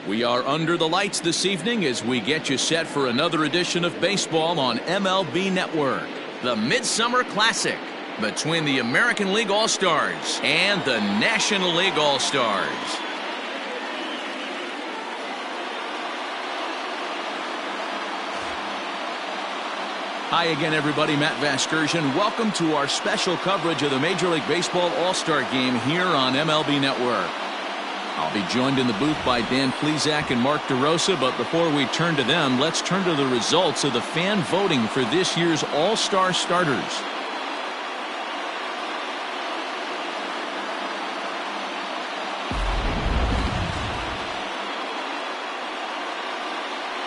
We are under the lights this evening as we get you set for another edition of baseball on MLB Network. The Midsummer Classic between the American League All-Stars and the National League All-Stars. Hi again, everybody. Matt Vasgersian. Welcome to our special coverage of the Major League Baseball All-Star Game here on MLB Network. I'll be joined in the booth by Dan Plesac and Mark DeRosa, but before we turn to them, let's turn to the results of the fan voting for this year's All-Star starters.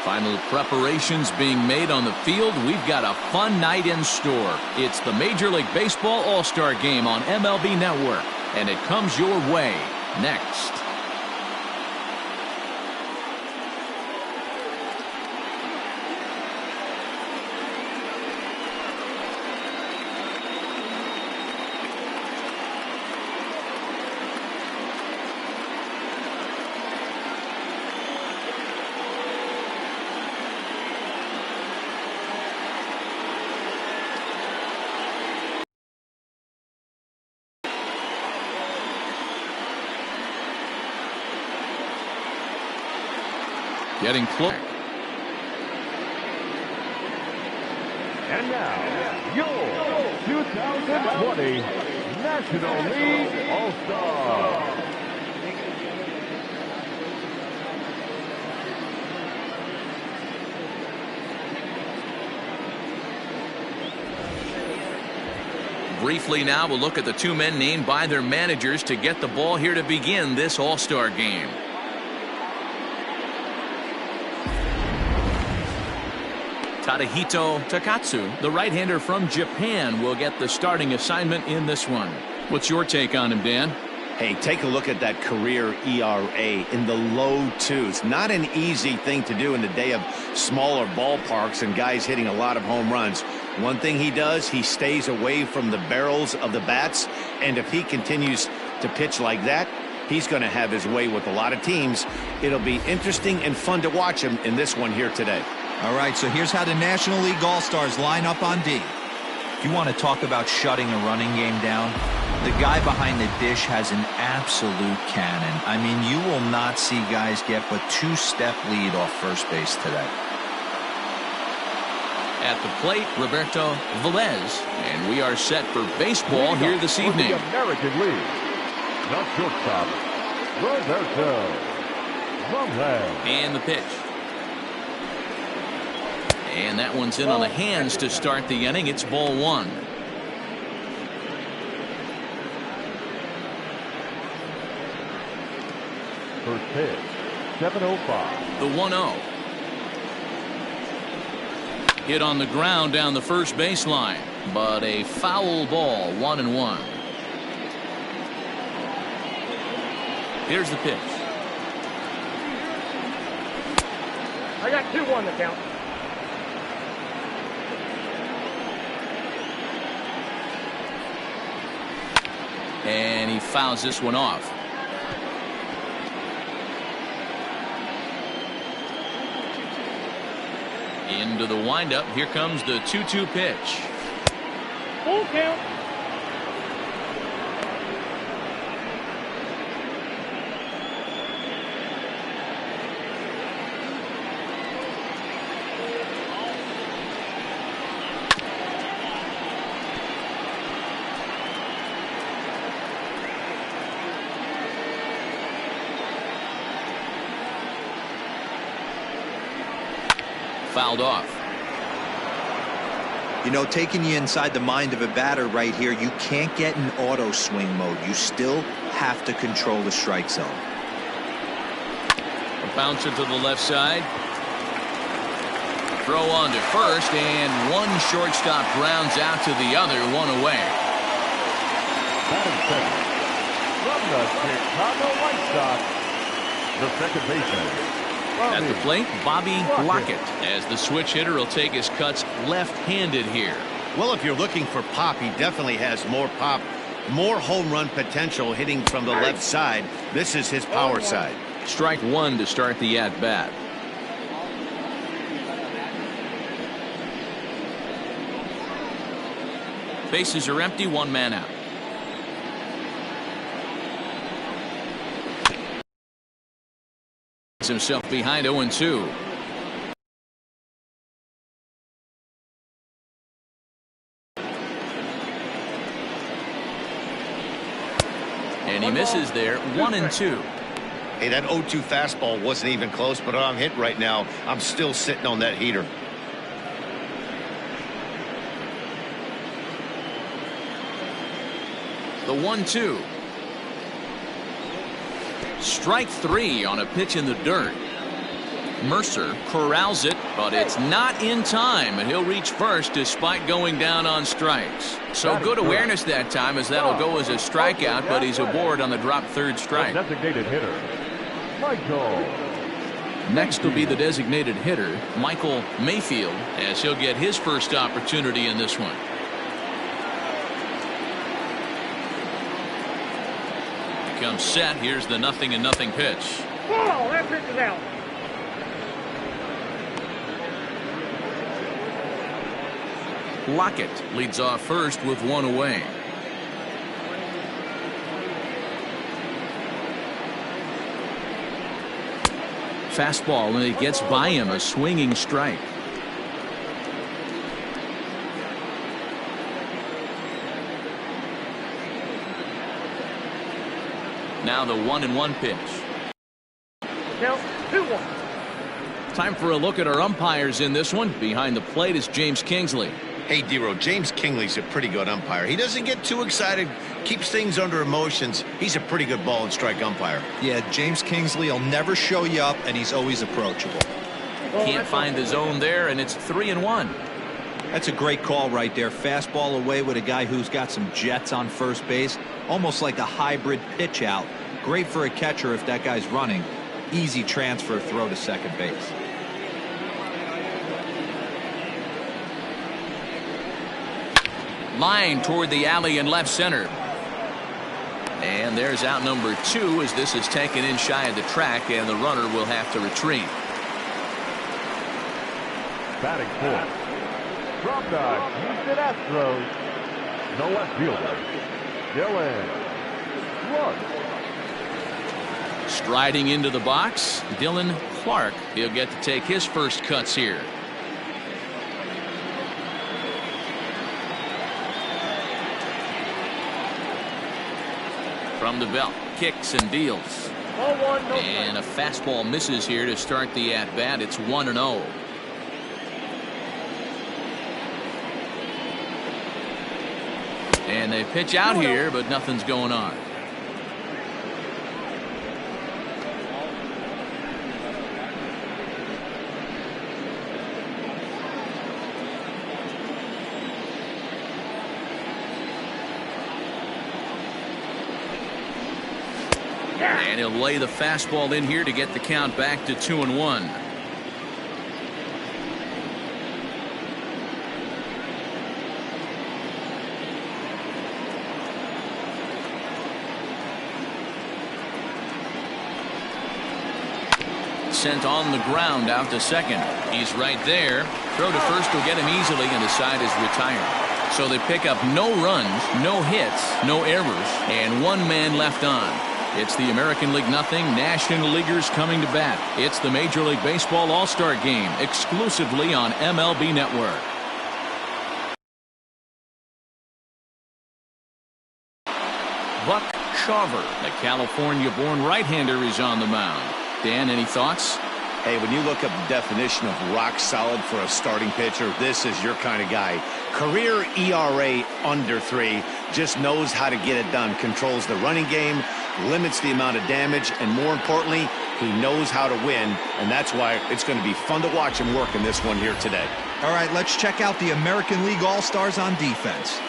Final preparations being made on the field. We've got a fun night in store. It's the Major League Baseball All-Star Game on MLB Network, and it comes your way next. Getting close. And now, your 2020 National League All-Star. Briefly now, we'll look at the two men named by their managers to get the ball here to begin this All-Star Game. Tadahito Takatsu, the right-hander from Japan, will get the starting assignment in this one. What's your take on him, Dan? Hey, take a look at that career ERA in the low twos. Not an easy thing to do in the day of smaller ballparks and guys hitting a lot of home runs. One thing he does, he stays away from the barrels of the bats, and if he continues to pitch like that, he's going to have his way with a lot of teams. It'll be interesting and fun to watch him in this one here today. All right, so here's how the National League All-Stars line up on D. If you want to talk about shutting a running game down, the guy behind the dish has an absolute cannon. I mean, you will not see guys get but two-step lead off first base today. At the plate, Roberto Velez, and we are set for baseball here this evening. The American League, the shortstop, Roberto Velez. And the pitch. And that one's in on the hands to start the inning. It's ball one. First pitch, 7:05. The 1-0. Hit on the ground down the first baseline, but a foul ball, 1-1. Here's the pitch. I got 2-1 to count. And he fouls this one off. Into the windup. Here comes the 2-2 pitch. Full count. Fouled off. You know, taking you inside the mind of a batter right here, you can't get in auto swing mode. You still have to control the strike zone. A bouncer to the left side. Throw on to first, and one shortstop grounds out to the other, one away. Batting second, from the Chicago White Sox, the second baseman. At the plate, Bobby Lockett, as the switch hitter will take his cuts left-handed here. Well, if you're looking for pop, he definitely has more pop, more home run potential hitting from the left side. This is his power side. Strike one to start the at-bat. Bases are empty, one man out. Himself behind 0-2. And he misses there, 1-2. Hey, that 0-2 fastball wasn't even close, but I'm hit right now. I'm still sitting on that heater. The 1-2. Strike three on a pitch in the dirt. Mercer corrals it, but it's not in time, and he'll reach first despite going down on strikes. So good awareness that time, as that'll go as a strikeout, but he's aboard on the drop third strike. Designated hitter, Michael. Next will be the designated hitter, Michael Mayfield, as he'll get his first opportunity in this one. Comes set. Here's the 0-0 pitch. Ball, that pitch is out. Lockett leads off first with one away. Fastball, and it gets by him, a swinging strike. Now the 1-1 pitch. Count 2-1. Time for a look at our umpires in this one. Behind the plate is James Kingsley. Hey, D-Row, James Kingley's a pretty good umpire. He doesn't get too excited, keeps things under emotions. He's a pretty good ball and strike umpire. Yeah, James Kingsley will never show you up, and he's always approachable. Can't find the zone there, and it's 3-1. That's a great call right there. Fastball away with a guy who's got some jets on first base. Almost like a hybrid pitch out. Great for a catcher if that guy's running. Easy transfer throw to second base. Line toward the alley in left center. And there's out number 2 as this is taken in shy of the track, and the runner will have to retreat. Batting fourth, from the Houston Astros, the left fielder, Dylan Clark. Striding into the box, Dylan Clark. He'll get to take his first cuts here. From the belt, kicks and deals. 0-1, no And a fastball misses here to start the at-bat. It's 1-0. And they pitch out here, but nothing's going on. And he'll lay the fastball in here to get the count back to 2-1. Sent on the ground out to second. He's right there. Throw to first will get him easily, and the side is retired. So they pick up no runs, no hits, no errors, and one man left on. It's the American League nothing, National Leaguers coming to bat. It's the Major League Baseball All-Star Game, exclusively on MLB Network. Buck Shawver, the California-born right-hander, is on the mound. Dan, any thoughts? Hey, when you look up the definition of rock solid for a starting pitcher, this is your kind of guy. Career ERA under 3, just knows how to get it done, controls the running game, limits the amount of damage, and more importantly, he knows how to win, and that's why it's going to be fun to watch him work in this one here today. All right, let's check out the American League All-Stars on defense.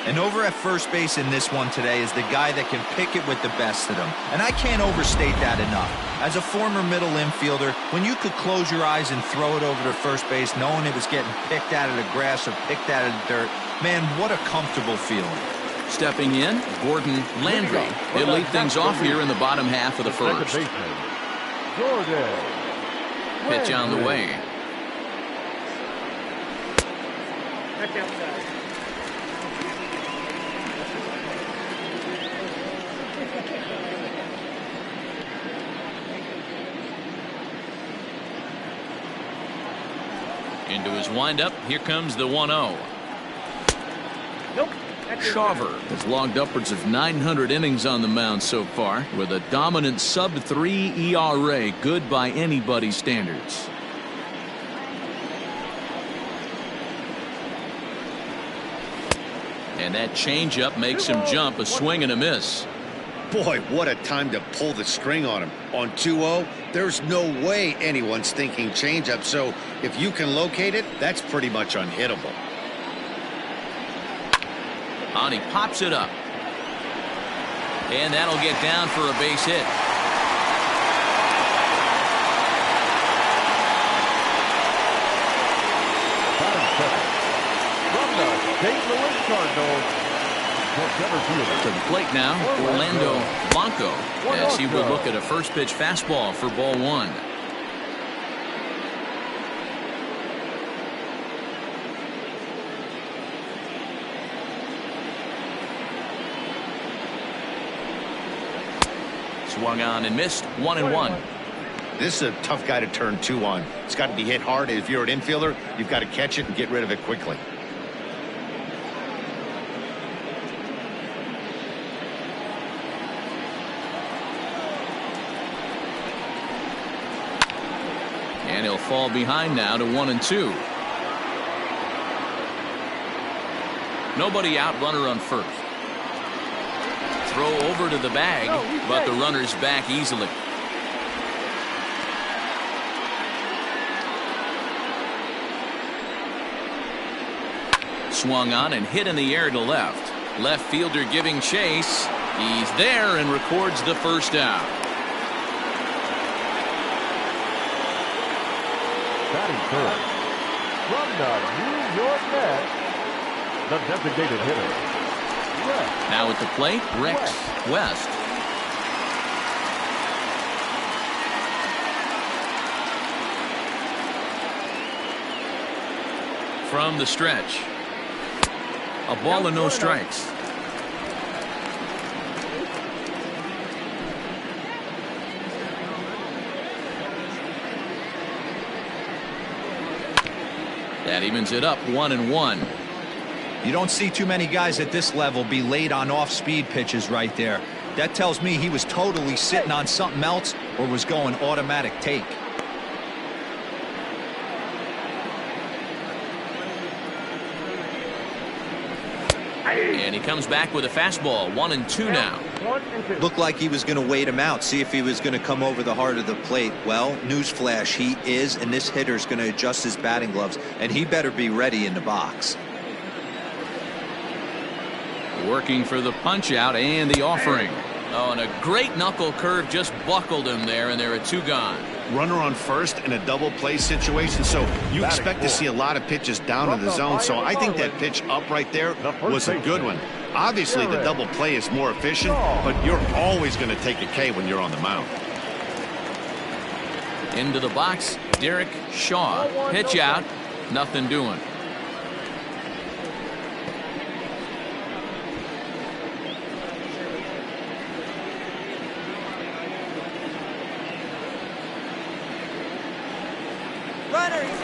And over at first base in this one today is the guy that can pick it with the best of them. And I can't overstate that enough. As a former middle infielder, when you could close your eyes and throw it over to first base knowing it was getting picked out of the grass or picked out of the dirt, man, what a comfortable feeling. Stepping in, Gordon Landry. He'll lead things off here in the bottom half of the first. Jordan. Pitch on the way. That's outside. Into his windup. Here comes the 1-0. Nope. Shawver has logged upwards of 900 innings on the mound so far with a dominant sub-3 ERA, good by anybody's standards. And that changeup makes him jump, a swing and a miss. Boy, what a time to pull the string on him. On 2-0, there's no way anyone's thinking changeup, so if you can locate it, that's pretty much unhittable. And he pops it up. And that'll get down for a base hit. From the St. Louis Cardinals, the center fielder. To the plate now, Orlando Blanco, as he will look at a first pitch fastball for ball 1. Swung on and missed. 1-1. This is a tough guy to turn 2 on. It's got to be hit hard. If you're an infielder, you've got to catch it and get rid of it quickly. And he'll fall behind now to 1-2. Nobody out, runner on first. Throw over to the bag, but the runner's back easily. Swung on and hit in the air to left. Left fielder giving chase. He's there and records the first out. Batting first. From the New York Mets, the designated hitter. Now at the plate, Rex West. From the stretch. A ball and no strikes. That evens it up 1-1. You don't see too many guys at this level be late on off-speed pitches right there. That tells me he was totally sitting on something else or was going automatic take. And he comes back with a fastball. 1-2 now. Looked like he was going to wait him out, see if he was going to come over the heart of the plate. Well, newsflash, he is, and this hitter's going to adjust his batting gloves, and he better be ready in the box. Working for the punch out and the offering. Oh, and a great knuckle curve just buckled him there, and there are 2 gone. Runner on first in a double play situation, so you expect to see a lot of pitches down in the zone. So I think that pitch up right there was a good one. Obviously, the double play is more efficient, but you're always going to take a K when you're on the mound. Into the box, Derek Shaw. Pitch out, nothing doing.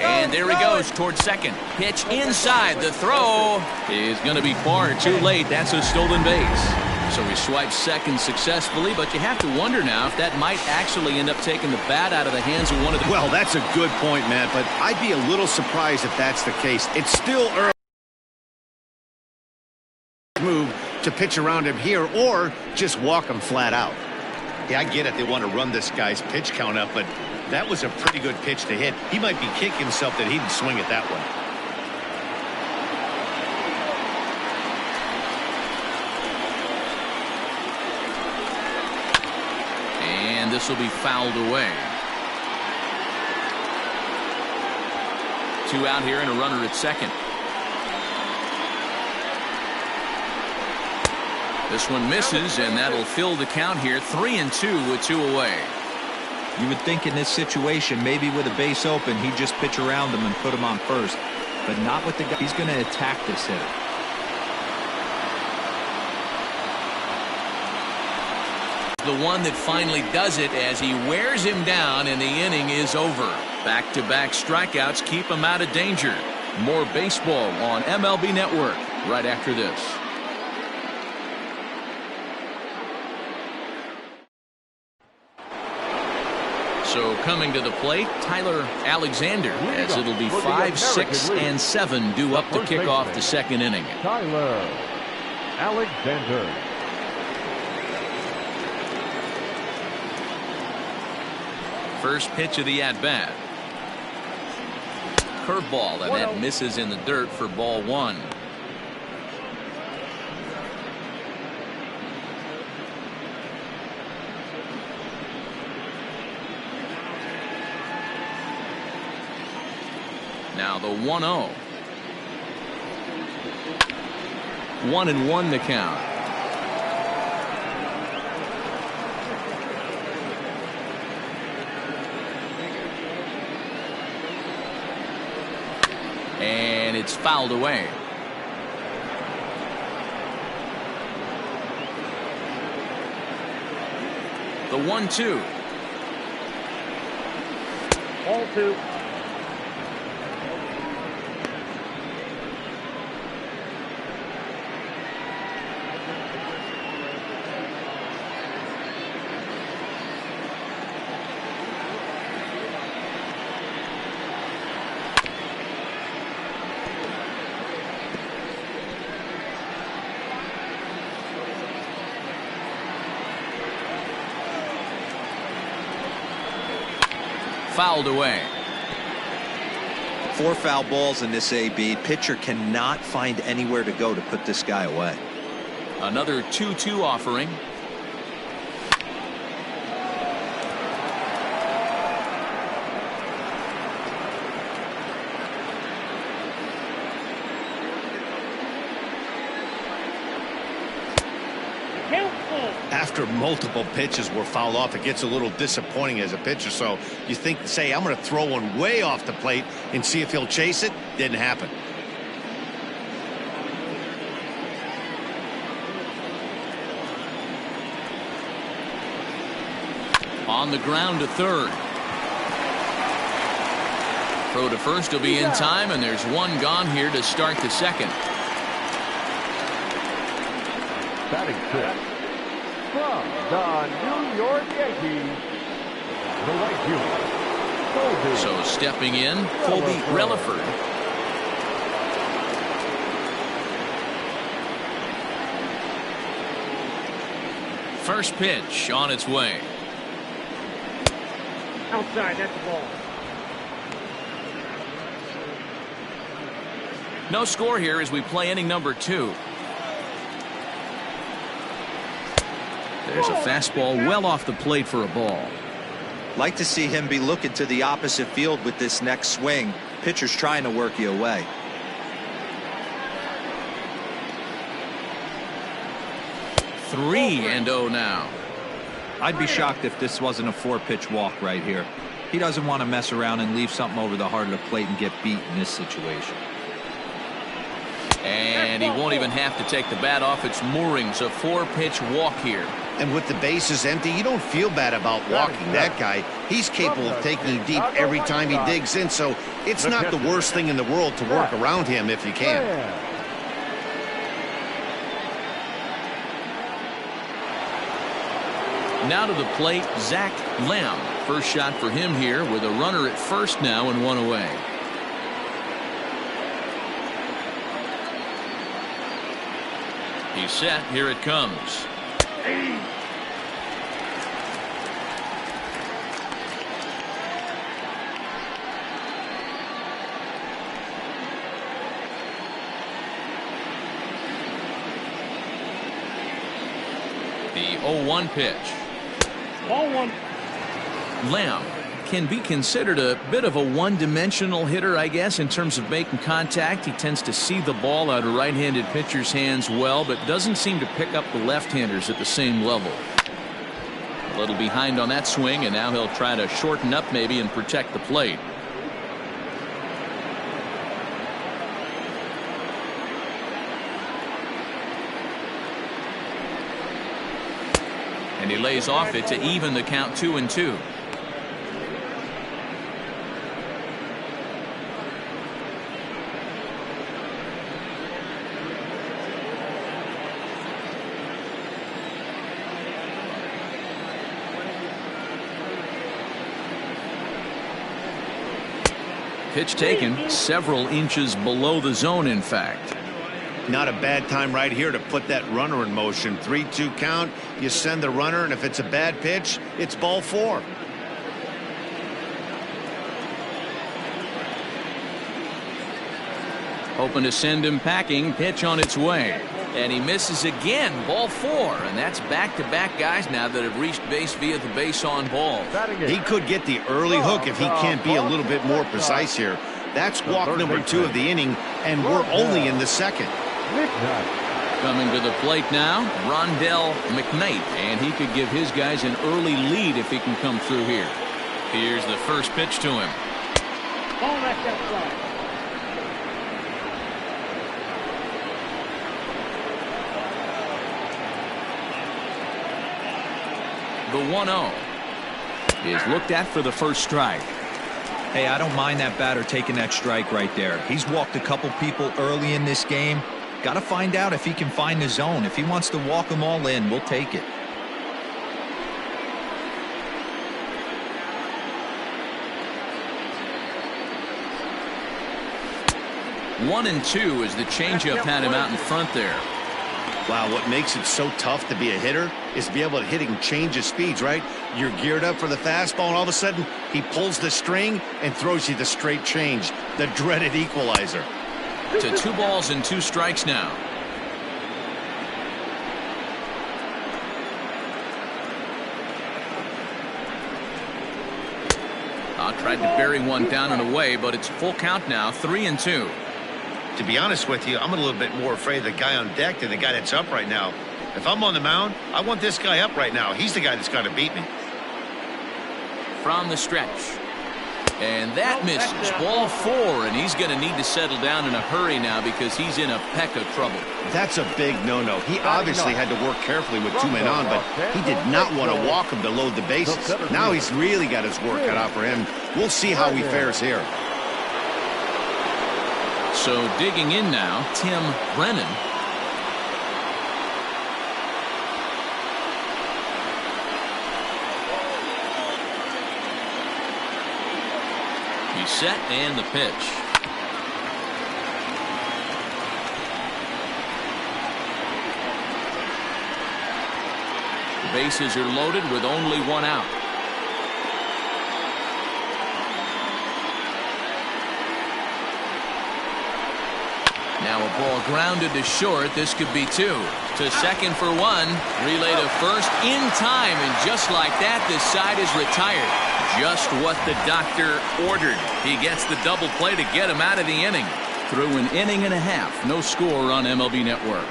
And there he goes towards second. Pitch inside. The throw is going to be far too late. That's a stolen base. So he swipes second successfully, but you have to wonder now if that might actually end up taking the bat out of the hands of one of the... Well, that's a good point, Matt, but I'd be a little surprised if that's the case. It's still early move to pitch around him here or just walk him flat out. Yeah, I get it. They want to run this guy's pitch count up, but that was a pretty good pitch to hit. He might be kicking himself that he didn't swing it that way. And this will be fouled away. 2 out here and a runner at second. This one misses, and that'll fill the count here. 3-2 with 2 away. You would think in this situation, maybe with a base open, he'd just pitch around him and put him on first. But not with the guy. He's going to attack this hitter. The one that finally does it as he wears him down and the inning is over. Back-to-back strikeouts keep him out of danger. More baseball on MLB Network right after this. So coming to the plate, Tyler Alexander, as it'll be 5, 6, and 7 due up to kick off the second inning. Tyler Alexander. First pitch of the at-bat. Curveball, and that misses in the dirt for ball 1. Now the 1-0. 1-1 the count. And it's fouled away. The 1-2. Ball 2. Fouled away. 4 foul balls in this AB. Pitcher cannot find anywhere to go to put this guy away. Another 2-2 offering. After multiple pitches were fouled off, it gets a little disappointing as a pitcher. So you say, I'm going to throw one way off the plate and see if he'll chase it. Didn't happen. On the ground to third. Throw to first will be in time, and there's one gone here to start the second. Batting fifth. From the New York Yankees, the right fielder, Colby. So stepping in, Colby Reliford. First pitch on its way. Outside, that's the ball. No score here as we play inning number 2. There's a fastball well off the plate for a ball. Like to see him be looking to the opposite field with this next swing. Pitcher's trying to work you away. Three and 0 now. I'd be shocked if this wasn't a 4-pitch walk right here. He doesn't want to mess around and leave something over the heart of the plate and get beat in this situation. And he won't even have to take the bat off its moorings. A 4-pitch walk here. And with the bases empty, you don't feel bad about walking that guy. He's capable of taking you deep every time he digs in, so it's not the worst thing in the world to work around him if you can. Now to the plate, Zach Lamb. First shot for him here with a runner at first now and one away. He's set. Here it comes. The 0-1 pitch. Ball 1. Lamb can be considered a bit of a one-dimensional hitter, I guess, in terms of making contact. He tends to see the ball out of right-handed pitchers' hands well, but doesn't seem to pick up the left-handers at the same level. little behind on that swing, and now he'll try to shorten up maybe and protect the plate. And he lays off it to even the count 2-2. Pitch taken several inches below the zone, in fact. Not a bad time right here to put that runner in motion. 3-2 count. You send the runner, and if it's a bad pitch, it's ball 4. Hoping to send him packing. Pitch on its way. And he misses again. Ball 4. And that's back-to-back guys now that have reached base via the base on balls. He could get the early hook if he can't be a little bit more precise here. That's walk number 2 of the inning, and we're only in the second. Coming to the plate now, Rondell McKnight, and he could give his guys an early lead if he can come through here. Here's the first pitch to him. The 1-0 is looked at for the first strike. Hey, I don't mind that batter taking that strike right there. He's walked a couple people early in this game. Got to find out if he can find the zone. If he wants to walk them all in, we'll take it. One and two as the changeup had him out in front there. Wow, what makes it so tough to be a hitter is to be able to hit and change his speeds, right? You're geared up for the fastball, and all of a sudden he pulls the string and throws you the straight change, the dreaded equalizer. To 2 balls and 2 strikes now. Tried to bury one down and away, but it's full count now, 3-2. To be honest with you, I'm a little bit more afraid of the guy on deck than the guy that's up right now. If I'm on the mound, I want this guy up right now. He's the guy that's got to beat me. From the stretch. And that misses. Ball 4, and he's going to need to settle down in a hurry now because he's in a peck of trouble. That's a big no-no. He obviously had to work carefully with 2 men on, but he did not want to walk him to load the bases. Now he's really got his work cut out for him. We'll see how he fares here. So digging in now, Tim Brennan. He's set and the pitch. The bases are loaded with only 1 out. Now a ball grounded to short. This could be 2. To second for 1. Relay to first in time, and just like that, this side is retired. Just what the doctor ordered. He gets the double play to get him out of the inning. Through an inning and a half, no score on MLB Network.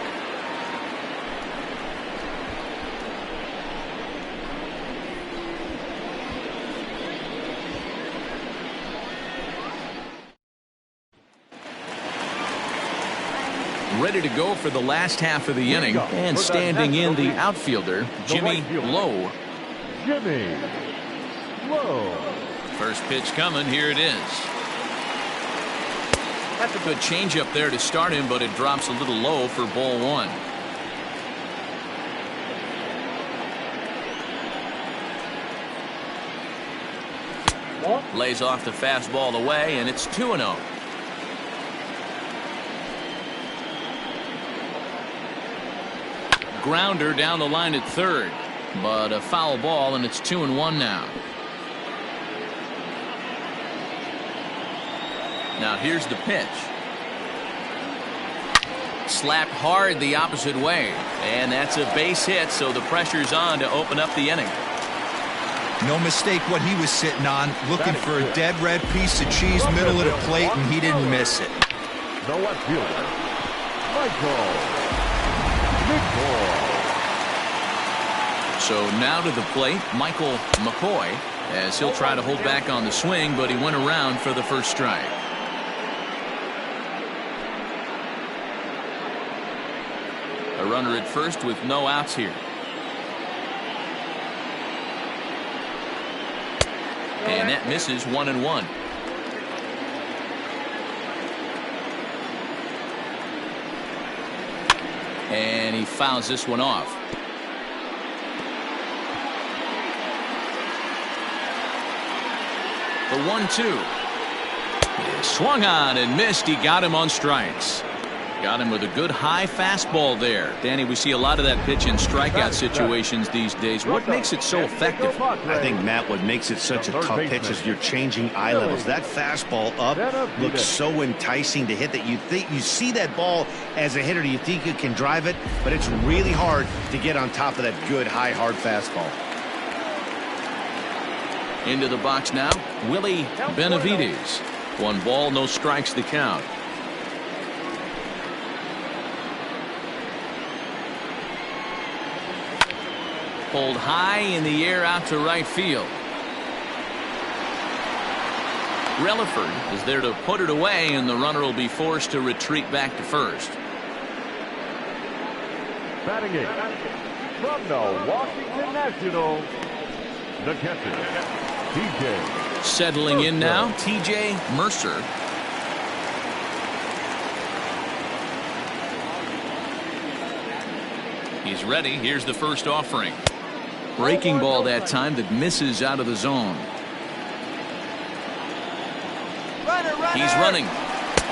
Ready to go for the last half of the inning, and standing in the outfielder, Jimmy Lowe. Jimmy Lowe. First pitch coming. Here it is. That's a good changeup there to start him, but it drops a little low for ball 1. Lays off the fastball away, and it's 2-0. Grounder down the line at third, but a foul ball, and it's 2-1 now. Now here's the pitch. Slapped hard the opposite way, and that's a base hit, so the pressure's on to open up the inning. No mistake what he was sitting on, looking for a dead red piece of cheese middle of the plate, and he didn't miss it. The left fielder, Mccoy. So now to the plate, Mccoy, as he'll try to hold back on the swing, but he went around for the first strike. A runner at first with no outs here. And that misses 1-1. And he fouls this one off. The 1-2. Swung on and missed. He got him on strikes. Got him with a good high fastball there. Danny, we see a lot of that pitch in strikeout situations these days. What makes it so effective? I think, Matt, what makes it such a tough pitch is you're changing eye levels. That fastball up looks so enticing to hit that you see that ball as a hitter. You think you can drive it, but it's really hard to get on top of that good high hard fastball. Into the box now, Willie Benavides. 1 ball, no strikes to count. Pulled high in the air out to right field. Reliford is there to put it away, and the runner will be forced to retreat back to first. Batting eighth from the Washington Nationals, the catcher, TJ. Settling in now, TJ Mercer. He's ready. Here's the first offering. Breaking ball that time that misses out of the zone. He's running.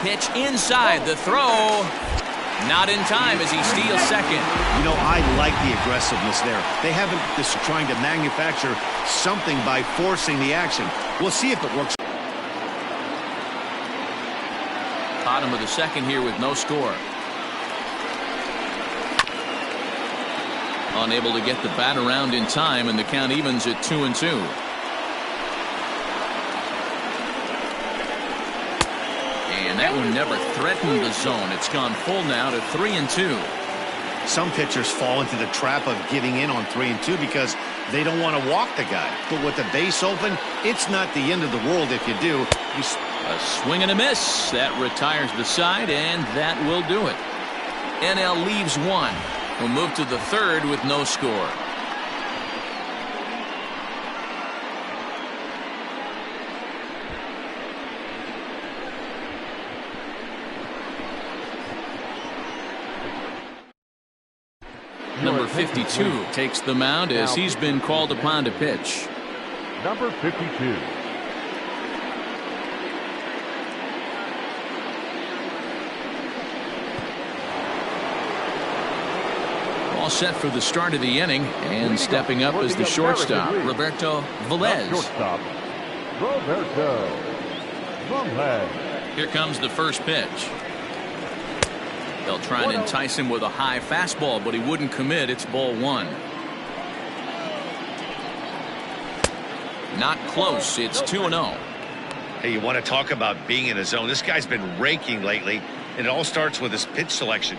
Pitch inside. The throw. Not in time as he steals second. You know, I like the aggressiveness there. They haven't just trying to manufacture something by forcing the action. We'll see if it works. Bottom of the second here with no score. Unable to get the bat around in time, and the count evens at 2-2. And that one never threatened the zone. It's gone full now to 3-2. Some pitchers fall into the trap of giving in on 3-2 because they don't want to walk the guy. But with the base open, it's not the end of the world if you do. A swing and a miss. That retires the side, and that will do it. NL leaves one. We'll move to the third with no score. Number 52 takes the mound as he's been called upon to pitch. Number 52. All set for the start of the inning, and stepping up is the shortstop, Roberto Velez. Shortstop, Roberto Velez. Here comes the first pitch. They'll try and entice him with a high fastball, but he wouldn't commit. It's ball 1. Not close. It's 2-0. Hey, you want to talk about being in a zone? This guy's been raking lately, and it all starts with his pitch selection.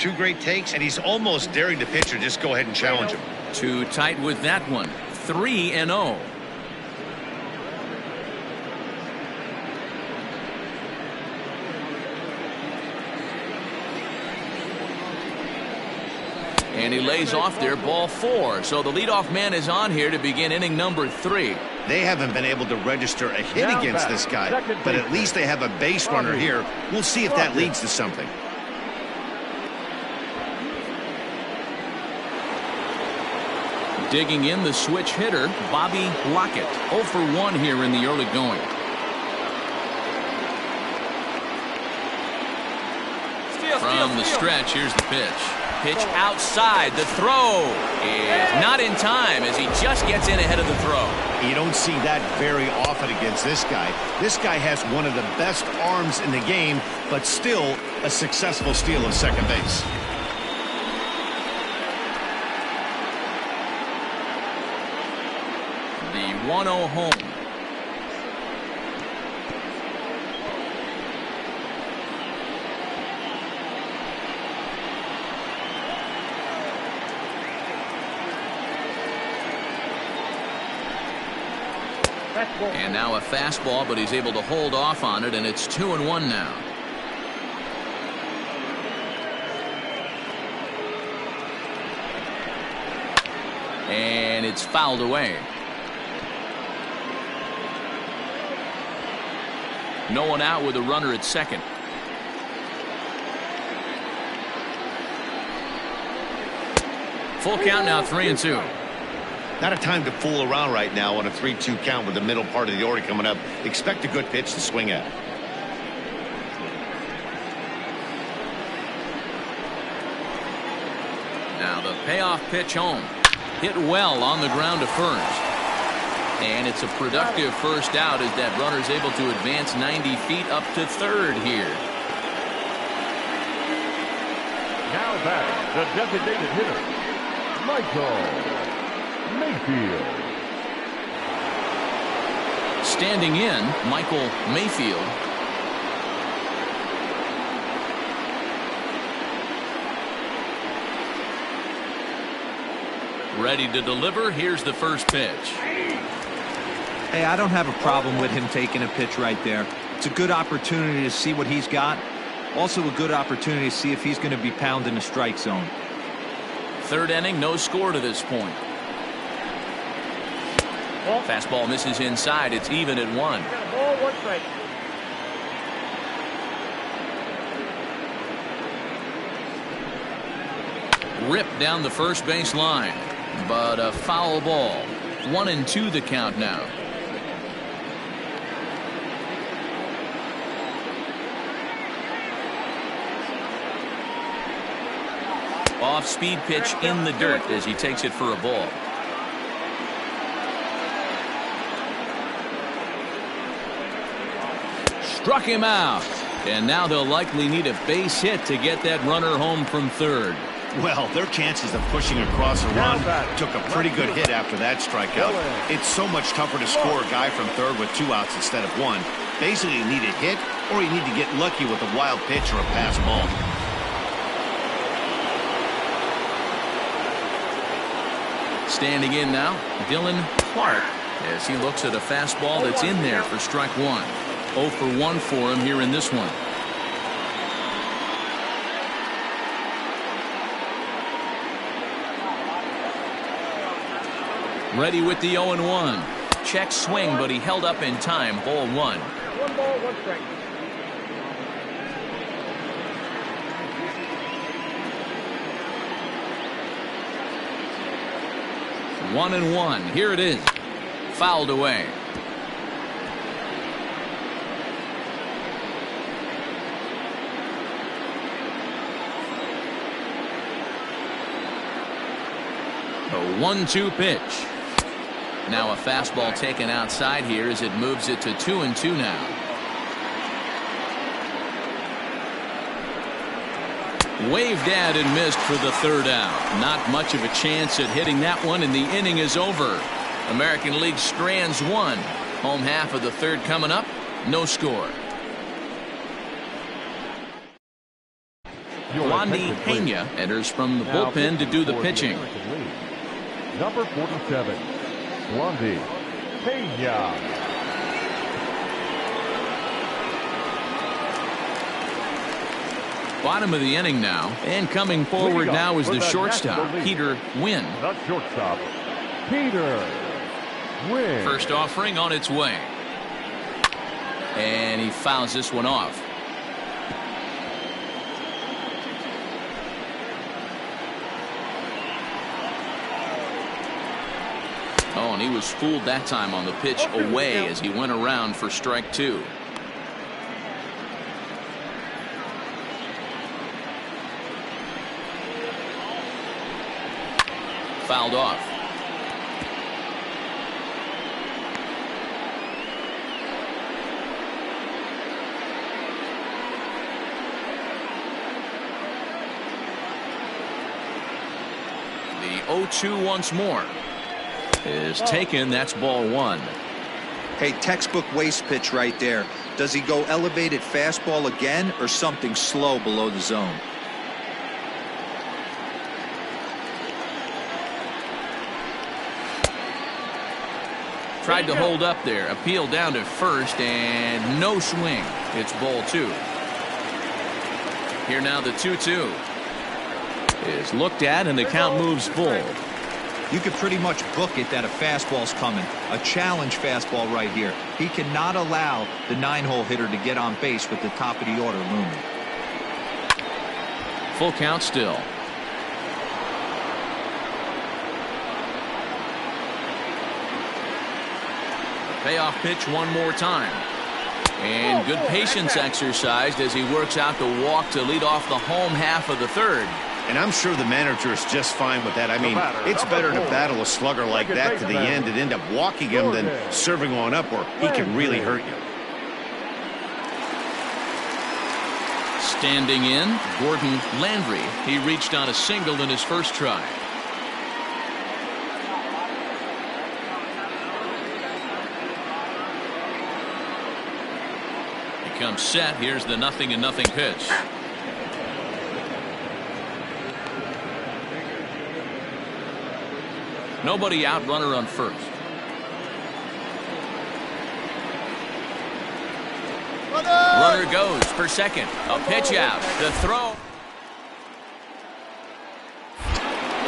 2 great takes, and he's almost daring the pitcher just go ahead and challenge him. Too tight with that one. 3-0. And he lays off there, ball 4. So the leadoff man is on here to begin inning number 3. They haven't been able to register a hit against this guy, but at least they have a base runner here. We'll see if that leads to something. Digging in, the switch hitter, Bobby Lockett. 0 for 1 here in the early going. From the stretch, here's the pitch. Pitch outside, the throw is not in time as he just gets in ahead of the throw. You don't see that very often against this guy. This guy has one of the best arms in the game, but still a successful steal of second base. The 1-0 home. And now a fastball, but he's able to hold off on it, and it's 2-1 now. And it's fouled away. No one out with a runner at second. Full count now, 3-2. Not a time to fool around right now on a 3-2 count with the middle part of the order coming up. Expect a good pitch to swing at. Now the payoff pitch home. Hit well on the ground to first. And it's a productive first out as that runner's able to advance 90 feet up to third here. Now back, the designated hitter, Mayfield. Standing in, Mayfield. Ready to deliver. Here's the first pitch. Hey, I don't have a problem with him taking a pitch right there. It's a good opportunity to see what he's got. Also a good opportunity to see if he's going to be pounding the strike zone. Third inning, no score to this point. Fastball misses inside. It's even at 1. Ball, 1 strike. Ripped down the first base line, but a foul ball. 1-2 the count now. Off-speed pitch in the dirt as he takes it for a ball. Struck him out. And now they'll likely need a base hit to get that runner home from third. Well, their chances of pushing across a run took a pretty good hit after that strikeout. It's so much tougher to score a guy from third with 2 outs instead of 1. Basically, you need a hit or you need to get lucky with a wild pitch or a pass ball. Standing in now, Dylan Clark, as he looks at a fastball that's in there for strike 1. 0 for 1 for him here in this one. Ready with the 0-1. Check swing, but he held up in time. Ball 1. 1 ball, 1 strike. One and 1. Here it is. Fouled away. A 1-2 pitch. Now a fastball taken outside here as it moves it to 2-2 now. Waved at and missed for the third out. Not much of a chance at hitting that one, and the inning is over. American League strands 1. Home half of the third coming up. No score. Wandy Pena enters from the bullpen to do the pitching. Number 47, Blondie Pena. Bottom of the inning now, and coming forward now is the shortstop, Peter Wynn. The shortstop, Peter Wynn. First offering on its way. And he fouls this one off. Oh, and he was fooled that time on the pitch away as he went around for strike 2. Fouled off. The 0-2 once more is taken. That's ball 1. Hey, textbook waste pitch right there. Does he go elevated fastball again or something slow below the zone? Tried to hold up there. Appeal down to first and no swing. It's ball 2. Here now the 2-2 is looked at and the count moves full. You could pretty much book it that a fastball's coming. A challenge fastball right here. He cannot allow the 9-hole hitter to get on base with the top of the order looming. Full count still. Payoff pitch one more time. And good patience exercised as he works out the walk to lead off the home half of the 3rd. And I'm sure the manager is just fine with that. I mean, it's better to battle a slugger like that to the end and end up walking him than serving on up where he can really hurt you. Standing in, Gordon Landry. He reached on a single in his first try. He comes set. Here's the 0-0 pitch. Nobody out, runner on first. Runner goes for second. A pitch out. The throw.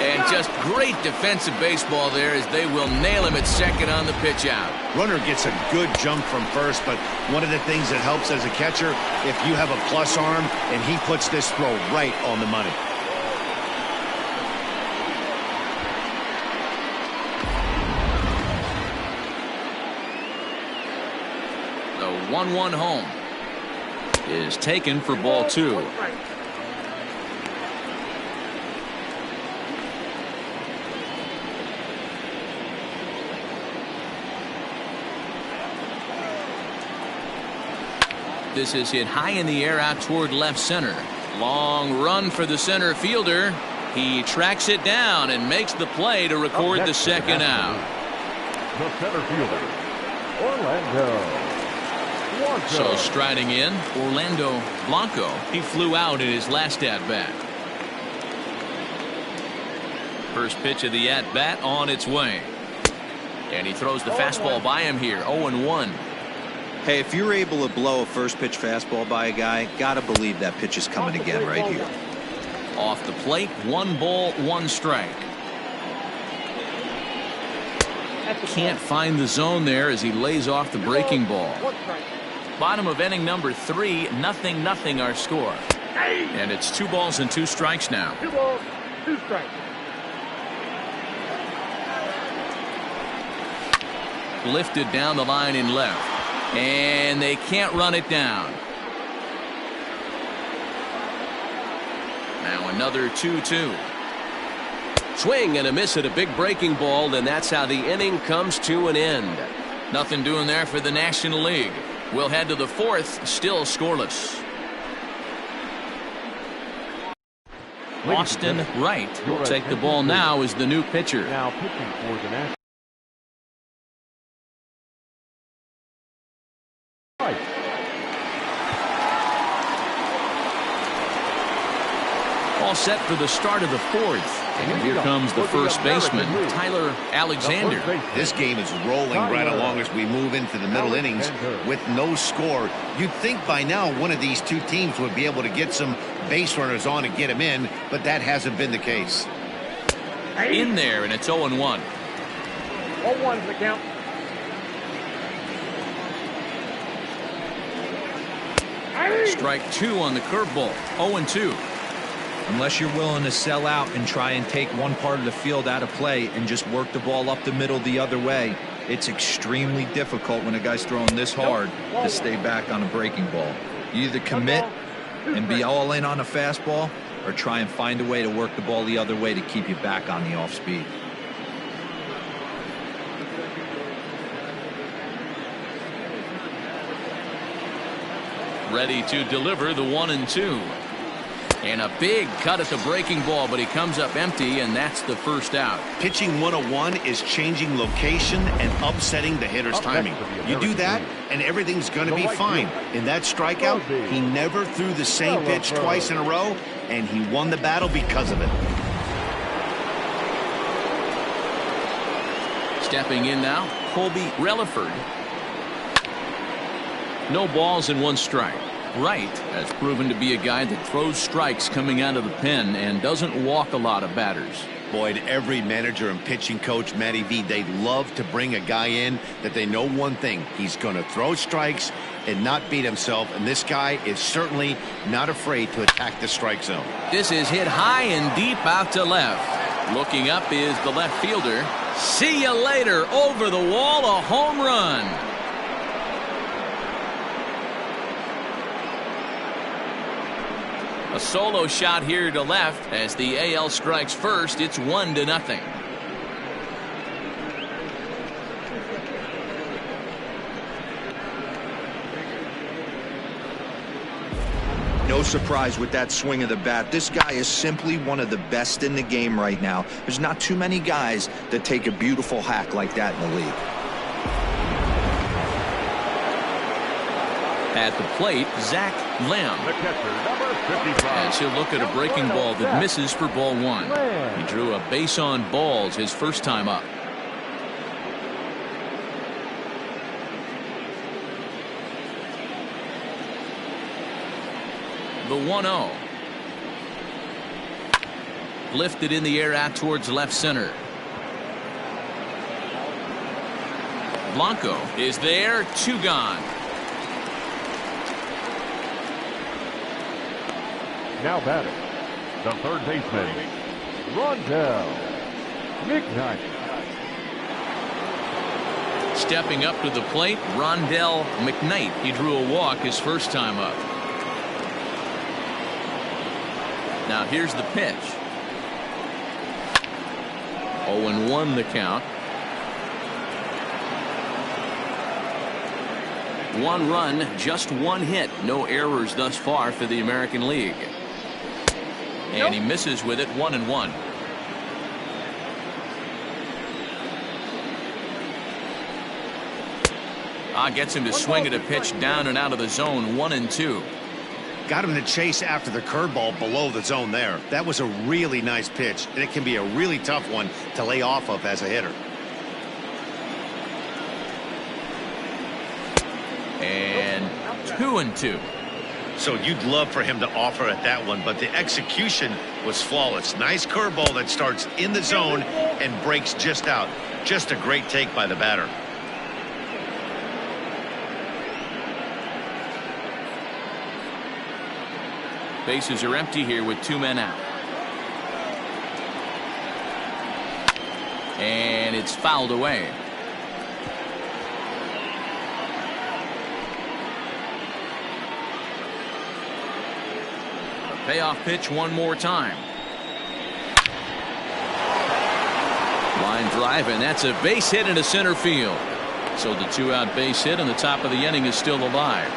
And just great defensive baseball there as they will nail him at second on the pitch out. Runner gets a good jump from first, but one of the things that helps as a catcher, if you have a plus arm and he puts this throw right on the money. The 1-1 home is taken for ball 2. This is hit high in the air out toward left center. Long run for the center fielder. He tracks it down and makes the play to record the second out. The center fielder, Orlando. So striding in, Orlando Blanco. He flew out in his last at-bat. First pitch of the at-bat on its way. And he throws the fastball by him here. 0-1. Hey, if you're able to blow a first pitch fastball by a guy, gotta believe that pitch is coming again right here. Off the plate, 1 ball, 1 strike. Can't find the zone there as he lays off the breaking ball. Bottom of inning number 3, 0-0 our score. And it's 2 balls and 2 strikes now. 2 balls, 2 strikes. Lifted down the line in left. And they can't run it down. Now another 2-2. Swing and a miss at a big breaking ball, and that's how the inning comes to an end. Nothing doing there for the National League. We'll head to the 4th, still scoreless. Austin Wright will take the ball now as the new pitcher. Now pitching for the National. All set for the start of the 4th. And here comes the first baseman, Tyler Alexander. This game is rolling right along as we move into the middle innings with no score. You'd think by now one of these two teams would be able to get some base runners on and get them in, but that hasn't been the case. In there, and it's 0-1. 0-1's the count. Strike 2 on the curveball. 0-2. Unless you're willing to sell out and try and take one part of the field out of play and just work the ball up the middle the other way, it's extremely difficult when a guy's throwing this hard to stay back on a breaking ball. You either commit and be all in on a fastball or try and find a way to work the ball the other way to keep you back on the off speed. Ready to deliver the 1-2. And a big cut at the breaking ball, but he comes up empty, and that's the first out. Pitching 101 is changing location and upsetting the hitter's timing. You do that, and everything's going to be fine. In that strikeout, he never threw the same pitch twice in a row, and he won the battle because of it. Stepping in now, Colby Reliford. No balls and 1 strike. Wright has proven to be a guy that throws strikes coming out of the pen and doesn't walk a lot of batters. Boyd, every manager and pitching coach, Matty V, they love to bring a guy in that they know one thing. He's going to throw strikes and not beat himself, and this guy is certainly not afraid to attack the strike zone. This is hit high and deep out to left. Looking up is the left fielder. See you later. Over the wall, a home run. A solo shot here to left as the AL strikes first. It's 1-0. No surprise with that swing of the bat. This guy is simply one of the best in the game right now. There's not too many guys that take a beautiful hack like that in the league. At the plate, Zach Lamb. The catcher, number 55. As he'll look at a breaking ball that misses for ball 1. He drew a base on balls his first time up. The 1-0. Lifted in the air out towards left center. Blanco is there. 2 gone. Now batting, the third baseman, Roberto Velez. Stepping up to the plate, Rondell McKnight. He drew a walk his first time up. Now here's the pitch. 0-1 the count. 1 run, just 1 hit. No errors thus far for the American League. And he misses with it. 1-1. Gets him to swing at a pitch down and out of the zone. 1-2. Got him to chase after the curveball below the zone there. That was a really nice pitch, and it can be a really tough one to lay off of as a hitter. And 2-2. So you'd love for him to offer at that one, but the execution was flawless. Nice curveball that starts in the zone and breaks just out. Just a great take by the batter. Bases are empty here with 2 men out. And it's fouled away. Payoff pitch one more time. Line drive, and that's a base hit into center field. So the 2-out base hit, and the top of the inning is still alive.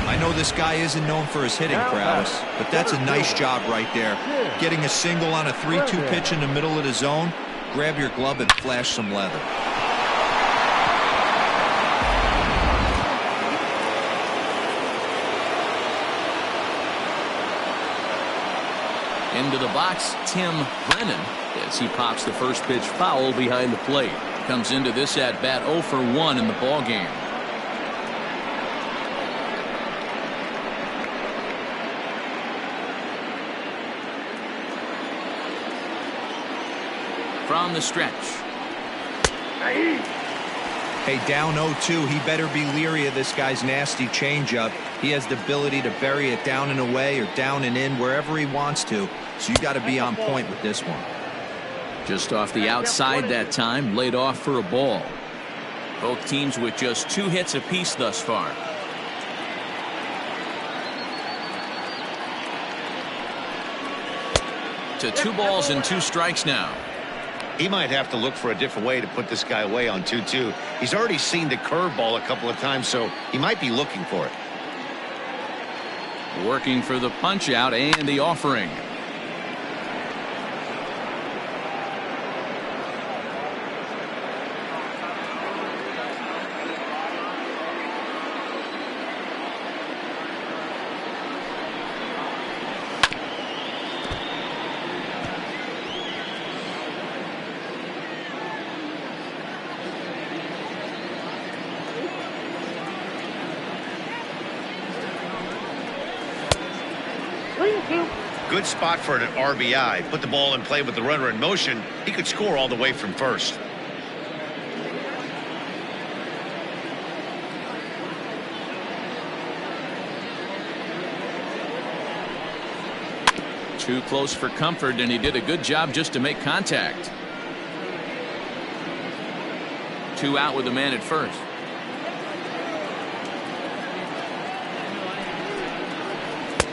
I know this guy isn't known for his hitting prowess, but that's a nice job right there. Getting a single on a 3-2 pitch in the middle of the zone. Grab your glove and flash some leather. Into the box, Tim Brennan, as he pops the first pitch foul behind the plate. Comes into this at bat 0 for 1 in the ball game. From the stretch. Hey, down 0-2, he better be leery of this guy's nasty changeup. He has the ability to bury it down and away or down and in wherever he wants to. So you got to be on point with this one. Just off the outside that time, laid off for a ball. Both teams with just 2 hits apiece thus far. To 2 balls and 2 strikes now. He might have to look for a different way to put this guy away on 2-2. He's already seen the curveball a couple of times, so he might be looking for it. Working for the punch out and the offering. 3-2. Good spot for an RBI. Put the ball in play with the runner in motion. He could score all the way from first. Too close for comfort, and he did a good job just to make contact. 2 out with the man at first.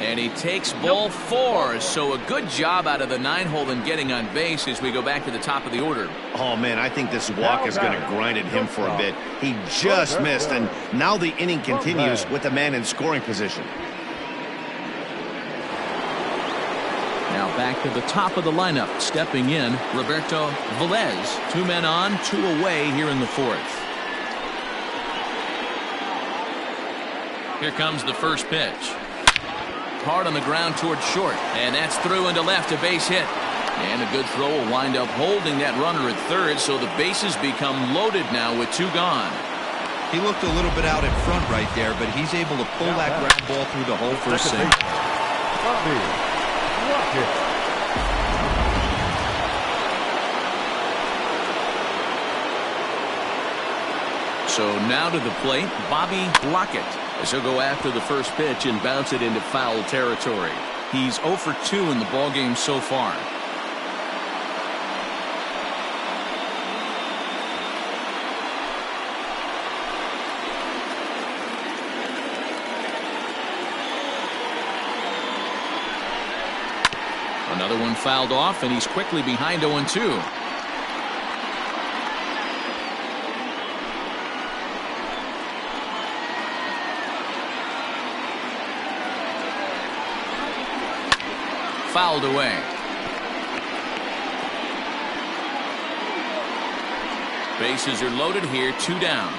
And he takes ball 4, so a good job out of the 9-hole in getting on base as we go back to the top of the order. Oh, man, I think this walk is going to grind at him for a bit. He just missed, and now the inning continues with the man in scoring position. Now back to the top of the lineup. Stepping in, Roberto Velez. 2 men on, 2 away here in the 4th. Here comes the first pitch. Hard on the ground towards short. And that's through into left, a base hit. And a good throw will wind up holding that runner at third, so the bases become loaded now with 2 gone. He looked a little bit out in front right there, but he's able to pull that ground ball through the hole for a single. So now to the plate, Bobby Lockett, as he'll go after the first pitch and bounce it into foul territory. He's 0 for 2 in the ballgame so far. Another one fouled off, and he's quickly behind 0-2. Fouled away. Bases are loaded here, 2 down.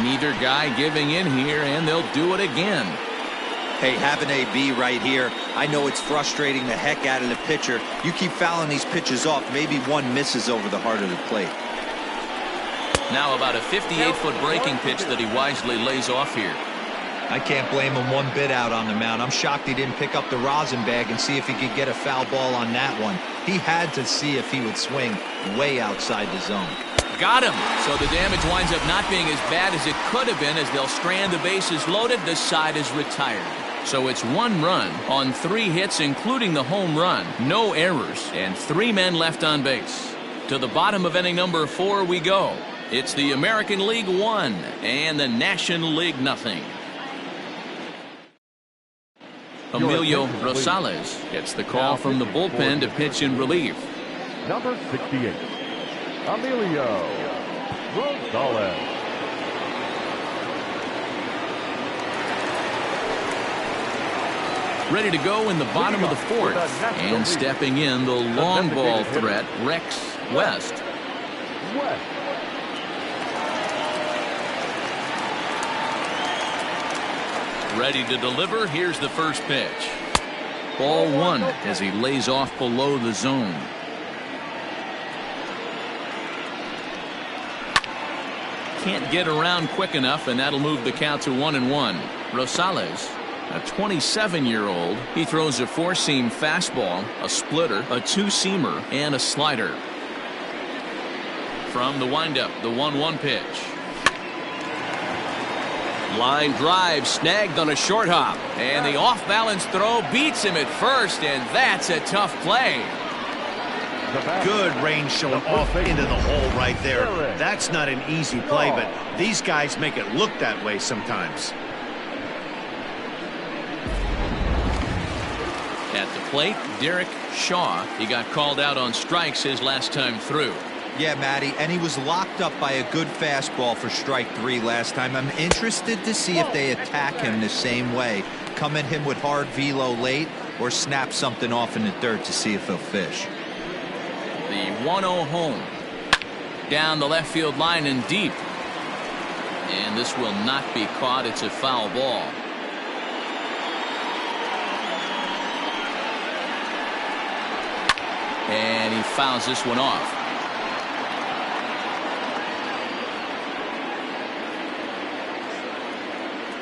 Neither guy giving in here, and they'll do it again. Hey, have an AB right here. I know it's frustrating the heck out of the pitcher. You keep fouling these pitches off, maybe one misses over the heart of the plate. Now about a 58-foot breaking pitch that he wisely lays off here. I can't blame him one bit out on the mound. I'm shocked he didn't pick up the rosin bag and see if he could get a foul ball on that one. He had to see if he would swing way outside the zone. Got him. So the damage winds up not being as bad as it could have been as they'll strand the bases loaded. The side is retired. So it's 1 run on 3 hits, including the home run. No errors, and 3 men left on base. To the bottom of inning number 4 we go. It's the American League 1 and the National League 0. Emilio Rosales gets the call from the bullpen to pitch in relief. Number 68, Emilio Rosales. Ready to go in the bottom of the 4th. And stepping in, the long ball threat, Rex West. Ready to deliver. Here's the first pitch. Ball 1 as he lays off below the zone. Can't get around quick enough, and that'll move the count to 1-1. Rosales, a 27-year-old, he throws a 4-seam fastball, a splitter, a 2-seamer, and a slider. From the windup, the 1-1 pitch. Line drive snagged on a short hop, and the off-balance throw beats him at first, and that's a tough play. Good range showing off into the hole right there. That's not an easy play, but these guys make it look that way sometimes. At the plate, Derek Shaw. He got called out on strikes his last time through. Yeah, Matty, and he was locked up by a good fastball for strike 3 last time. I'm interested to see if they attack him the same way. Come at him with hard velo late or snap something off in the dirt to see if he'll fish. The 1-0 home. Down the left field line and deep. And this will not be caught. It's a foul ball. And he fouls this one off.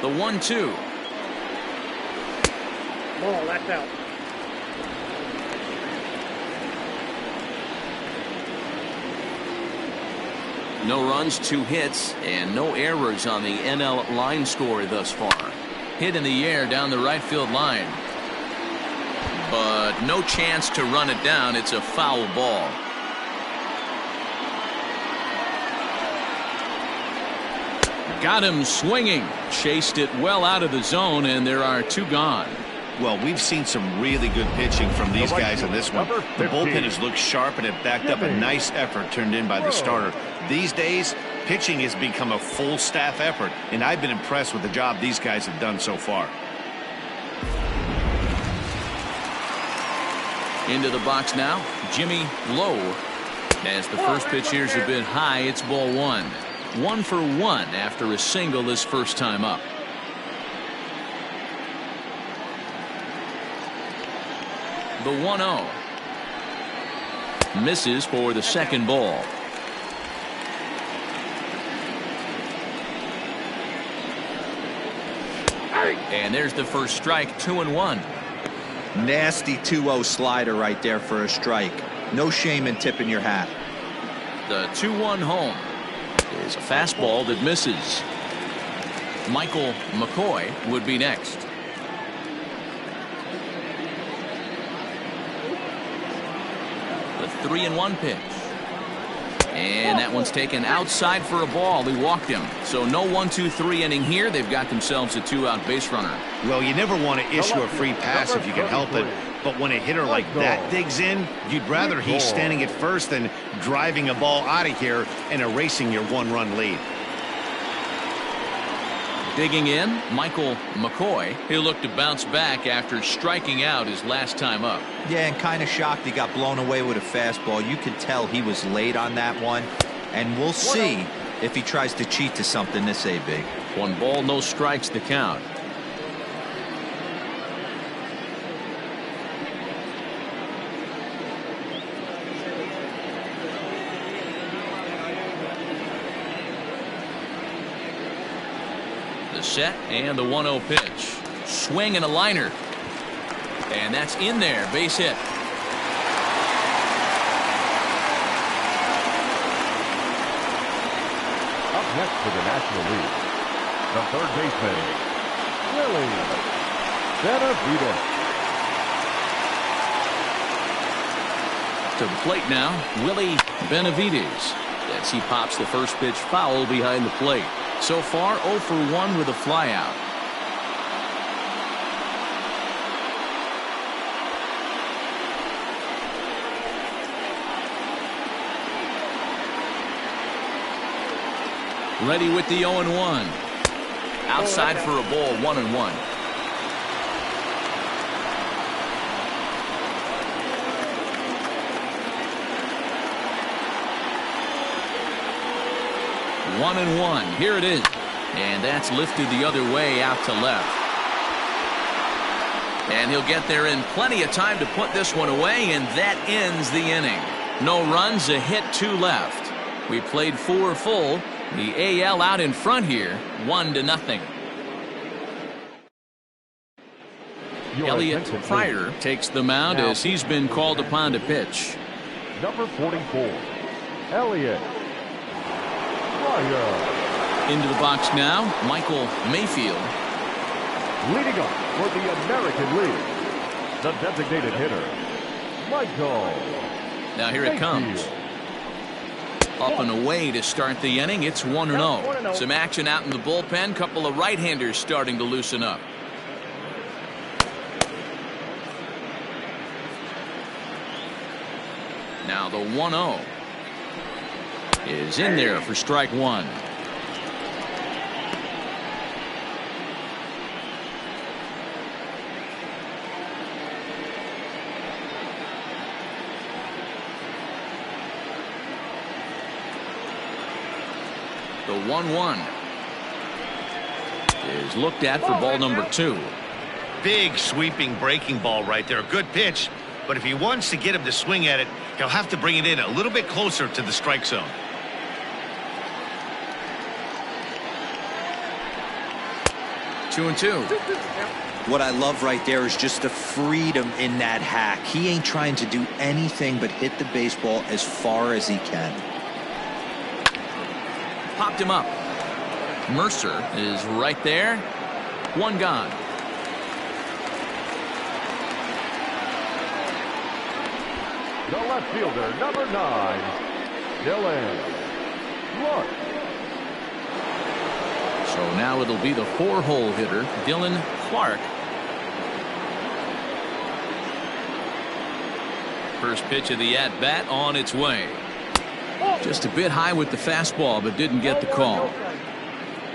The 1-2. Ball, that's out. No runs, 2 hits, and no errors on the NL line score thus far. Hit in the air down the right field line. But no chance to run it down. It's a foul ball. Got him swinging. Chased it well out of the zone, and there are 2 gone. Well, we've seen some really good pitching from these guys in this one. The bullpen has looked sharp, and it backed up a nice effort turned in by the starter. These days, pitching has become a full staff effort, and I've been impressed with the job these guys have done so far. Into the box now, Jimmy Lowe. As the first pitch here's a bit high, it's ball 1. 1 for 1 after a single his first time up. The 1-0. Misses for the second ball. And there's the first strike, 2-1. Nasty 2-0 slider right there for a strike. No shame in tipping your hat. The 2-1 home is a fastball that misses. Mccoy would be next. The 3-1 pitch. And that one's taken outside for a ball. He walked him. So no 1-2-3 inning here. They've got themselves a 2-out base runner. Well, you never want to issue a free pass if you can help it. But when a hitter like that digs in, you'd rather he's standing at first than driving a ball out of here and erasing your 1-run lead. Digging in, Mccoy. He'll look to bounce back after striking out his last time up. Yeah, and kind of shocked he got blown away with a fastball. You could tell he was late on that one. And we'll see if he tries to cheat to something this AB. 1 ball, no strikes to count. Set and the 1-0 pitch. Swing and a liner. And that's in there. Base hit. Up next for the National League, the third baseman, Willie Benavides. To the plate now, Willie Benavides. As he pops the first pitch foul behind the plate. So far 0 for 1 with a flyout. Ready with the 0-1. Outside for a ball, 1-1. One and one. Here it is. And that's lifted the other way out to left. And he'll get there in plenty of time to put this one away, and that ends the inning. No runs, a hit, 2 left. We played 4 full. The AL out in front here, 1-0. Elliott Pryor takes the mound as he's been called upon to pitch. Number 44, Elliott Pryor. Into the box now, Mayfield. Leading up for the American League, the designated hitter, Michael. Now here it comes. Up and away to start the inning. It's 1-0. Some action out in the bullpen. Couple of right-handers starting to loosen up. Now the 1-0 is in there for strike 1. The 1-1 is looked at for ball number 2. Big sweeping breaking ball right there. Good pitch. But if he wants to get him to swing at it, he'll have to bring it in a little bit closer to the strike zone. 2-2. What I love right there is just the freedom in that hack. He ain't trying to do anything but hit the baseball as far as he can. Popped him up. Mercer is right there. One gone. The left fielder, number 9, Dylan Clark. So now it'll be the 4-hole hitter, Dylan Clark. First pitch of the at-bat on its way. Just a bit high with the fastball, but didn't get the call.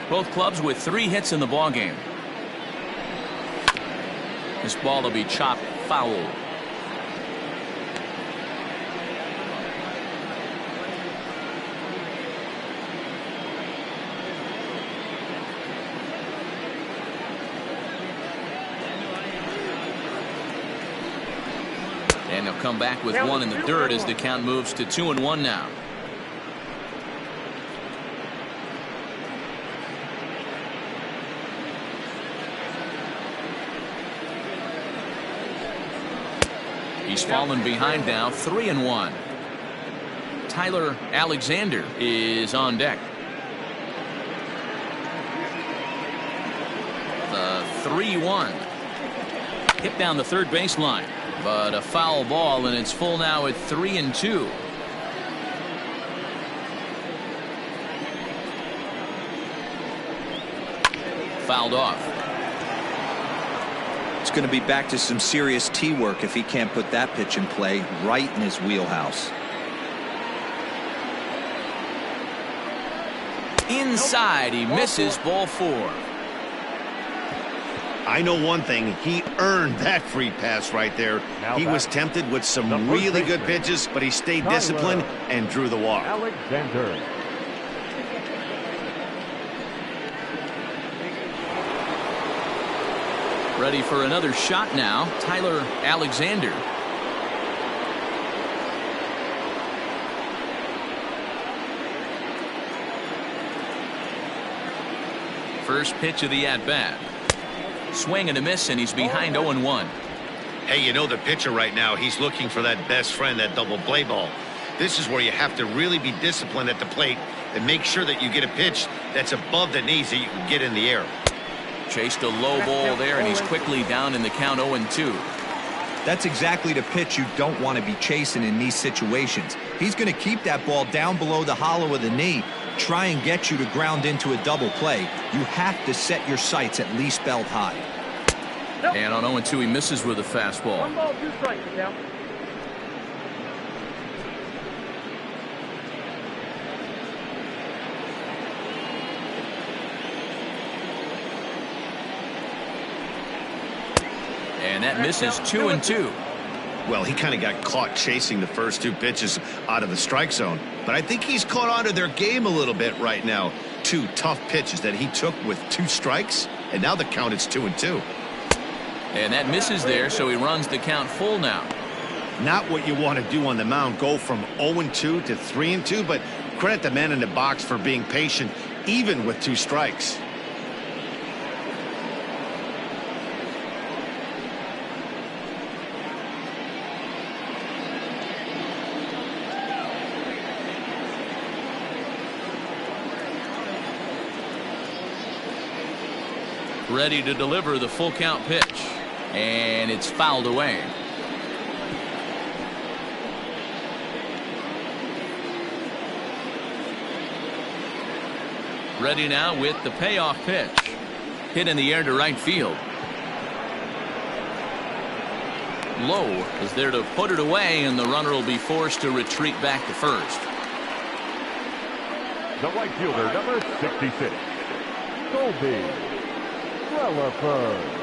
Both clubs with 3 hits in the ballgame. This ball will be chopped foul. And they'll come back with one in the dirt as the count moves to 2-1 now. He's fallen behind now, 3-1. Tyler Alexander is on deck. The 3-1. Hit down the third baseline, but a foul ball, and it's full now at 3-2. Fouled off. It's going to be back to some serious tee work if he can't put that pitch in play right in his wheelhouse. Inside, he misses, ball 4. I know one thing. He earned that free pass right there. He was tempted with some really good pitches, but he stayed disciplined and drew the walk. Alexander. Ready for another shot now, Tyler Alexander. First pitch of the at-bat. Swing and a miss, and he's behind 0-1. Hey, you know the pitcher right now, he's looking for that best friend, that double play ball. This is where you have to really be disciplined at the plate and make sure that you get a pitch that's above the knees that you can get in the air. Chased a low ball there, and he's quickly down in the count 0-2. That's exactly the pitch you don't want to be chasing in these situations. He's going to keep that ball down below the hollow of the knee, try and get you to ground into a double play. You have to set your sights at least belt high. And on 0-2, he misses with a fastball. 1 ball, 2 strikes, now. And that misses 2-2. Well, he kind of got caught chasing the first 2 pitches out of the strike zone. But I think he's caught on to their game a little bit right now. 2 tough pitches that he took with 2 strikes, and now the count is 2-2. And that misses there, so he runs the count full now. Not what you want to do on the mound, go from 0-2 to 3-2, but credit the man in the box for being patient, even with 2 strikes. Ready to deliver the full count pitch, and it's fouled away. Ready now with the payoff pitch. Hit in the air to right field. Low is there to put it away, and the runner will be forced to retreat back to first. The right fielder, number 66, Colby Reliford.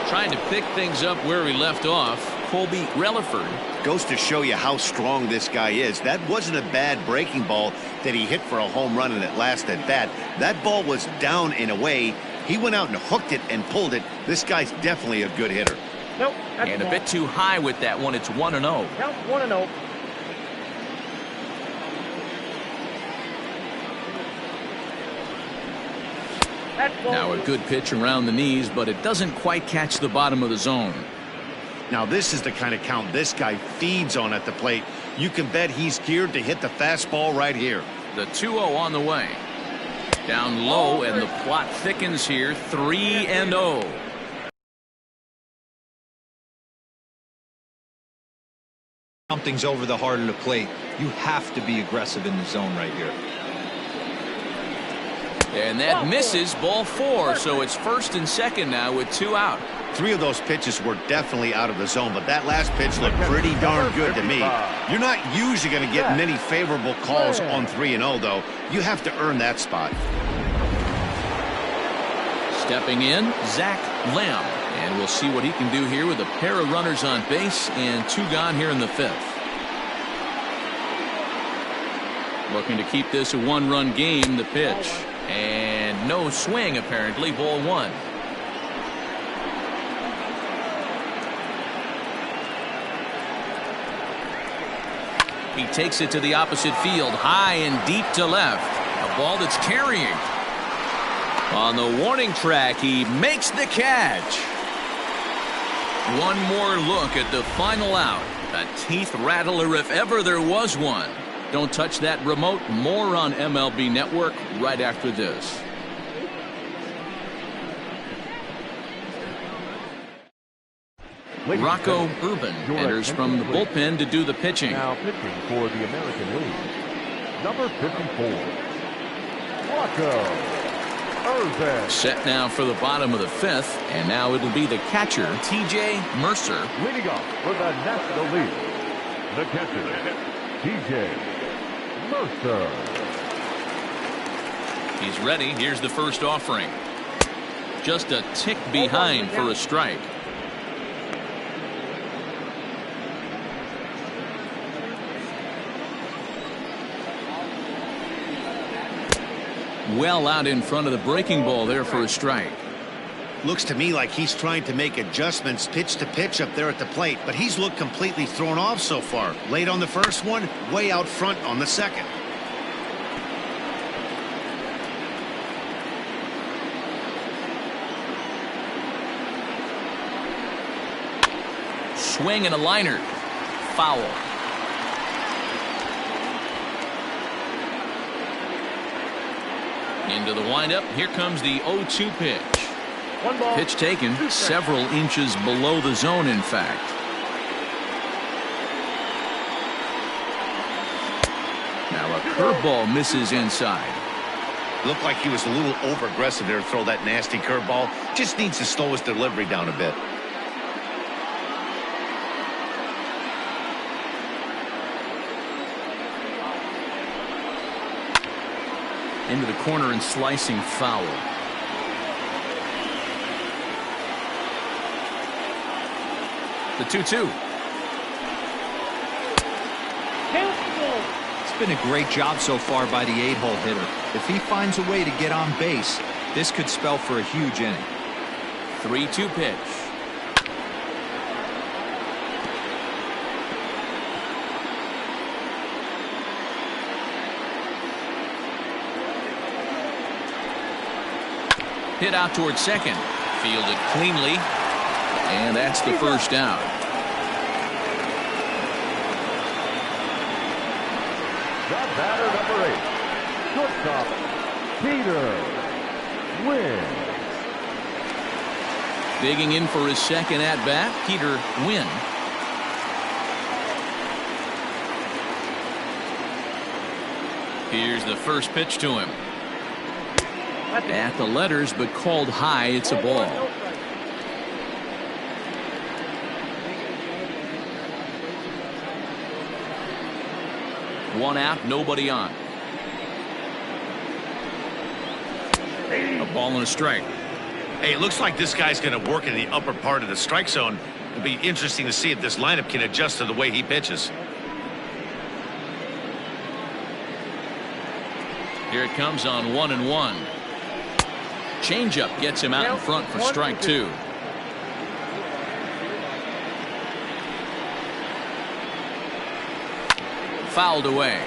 Trying to pick things up where we left off, Colby Reliford. Goes to show you how strong this guy is. That wasn't a bad breaking ball that he hit for a home run in that last at bat. That ball was down and away. He went out and hooked it and pulled it. This guy's definitely a good hitter. Nope. And a bit too high with that one. It's 1-0. Count 1-0. Now a good pitch around the knees, but it doesn't quite catch the bottom of the zone. Now this is the kind of count this guy feeds on at the plate. You can bet he's geared to hit the fastball right here. The 2-0 on the way. Down low, and the plot thickens here. 3-0. Something's over the heart of the plate. You have to be aggressive in the zone right here. And that misses, ball 4. So it's first and second now with 2 out. 3 of those pitches were definitely out of the zone, but that last pitch looked pretty darn good to me. You're not usually going to get many favorable calls on 3-0, though. You have to earn that spot. Stepping in, Zach Lamb. And we'll see what he can do here with a pair of runners on base and 2 gone here in the 5th. Looking to keep this a 1-run game. The pitch. And no swing, apparently. Ball 1. He takes it to the opposite field, high and deep to left. A ball that's carrying. On the warning track, he makes the catch. One more look at the final out. A teeth rattler if ever there was one. Don't touch that remote. More on MLB Network right after this. Rocco Urban enters from the bullpen to do the pitching. Now pitching for the American League, number 54, Rocco Urban. Set now for the bottom of the 5th, and now it'll be the catcher, TJ Mercer. Leading off for the National League, the catcher, TJ Mercer. He's ready. Here's the first offering. Just a tick behind for a strike. Well out in front of the breaking ball there for a strike. Looks to me like he's trying to make adjustments pitch to pitch up there at the plate, but he's looked completely thrown off so far. Late on the first one, way out front on the second. Swing and a liner. Foul. Into the windup. Here comes the 0-2 pitch. Pitch taken several inches below the zone, in fact. Now a curveball misses inside. Looked like he was a little over aggressive there to throw that nasty curveball. Just needs to slow his delivery down a bit. Into the corner and slicing foul. The 2-2. It's been a great job so far by the 8-hole hitter. If he finds a way to get on base, this could spell for a huge inning. 3-2 pitch. Hit out towards second. Fielded cleanly. And that's the first down. The batter, number 8, shortstop, Peter Wynn. Digging in for his second at-bat, Peter Wynn. Here's the first pitch to him. At the letters, but called high. It's a ball. One out, nobody on. A ball and a strike. Hey, it looks like this guy's going to work in the upper part of the strike zone. It'll be interesting to see if this lineup can adjust to the way he pitches. Here it comes on 1-1. Changeup gets him out in front for strike 2. Fouled away.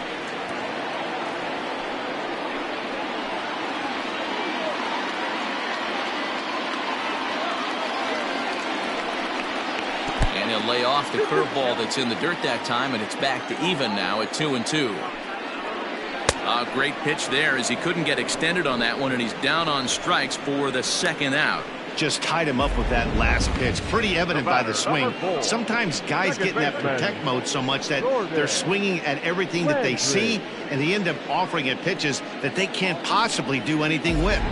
lay off the curveball that's in the dirt that time, and it's back to even now at 2-2. A great pitch there as he couldn't get extended on that one, and he's down on strikes for the second out. Just tied him up with that last pitch. Pretty evident by the swing. Sometimes guys get in that protect mode so much that they're swinging at everything that they see, and they end up offering at pitches that they can't possibly do anything with.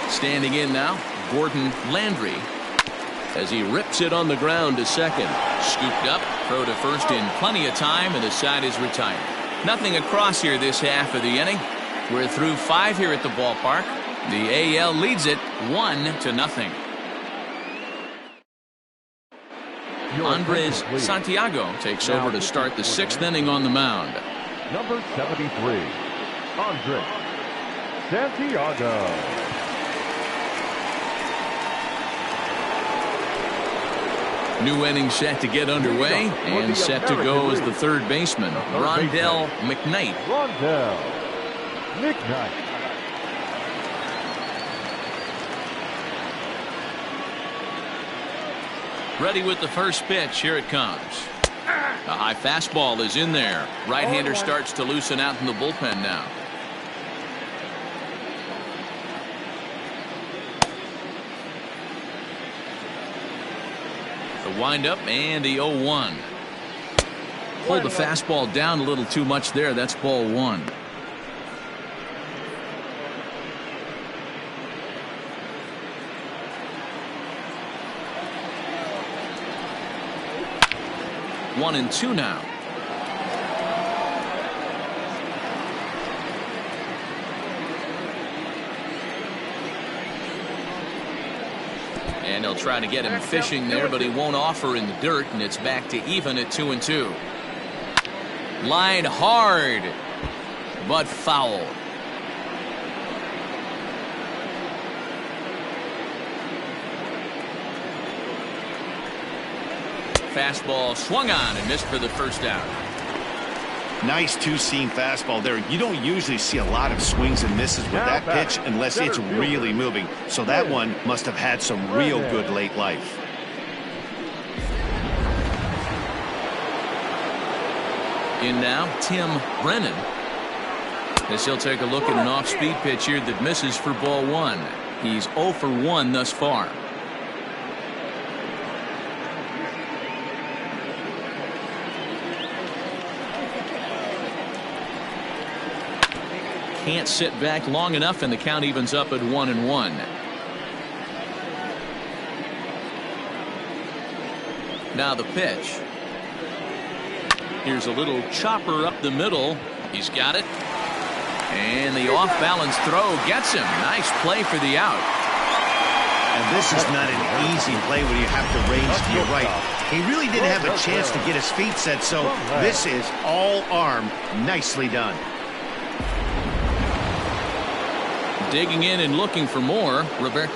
Standing in now, Gordon Landry, as he rips it on the ground to second. Scooped up, throw to first in plenty of time, and the side is retired. Nothing across here this half of the inning. We're through 5 here at the ballpark. The AL leads it 1-0. Andres Santiago takes over to start the 6th inning on the mound. Number 73, Andres Santiago. New inning set to get underway, and set to go as the third baseman, Rondell McKnight. Rondell McKnight. Ready with the first pitch. Here it comes. A high fastball is in there. Right-hander starts to loosen out in the bullpen now. The windup and the 0-1. Pulled the fastball down a little too much there. That's ball 1. One and 2 now. And they'll try to get him fishing there, but he won't offer in the dirt, and it's back to even at 2-2. Line hard, but foul. Fastball swung on and missed for the first out. Nice two-seam fastball there. You don't usually see a lot of swings and misses with that pitch unless it's really moving. So that one must have had some real good late life. In now, Tim Brennan, as he'll take a look at an off-speed pitch here that misses for ball 1. He's 0 for 1 thus far. Can't sit back long enough, and the count evens up at 1-1. Now the pitch. Here's a little chopper up the middle. He's got it. And the off-balance throw gets him. Nice play for the out. And this is not an easy play when you have to range to your right. He really didn't have a chance to get his feet set, so this is all arm. Nicely done. Digging in and looking for more, Roberto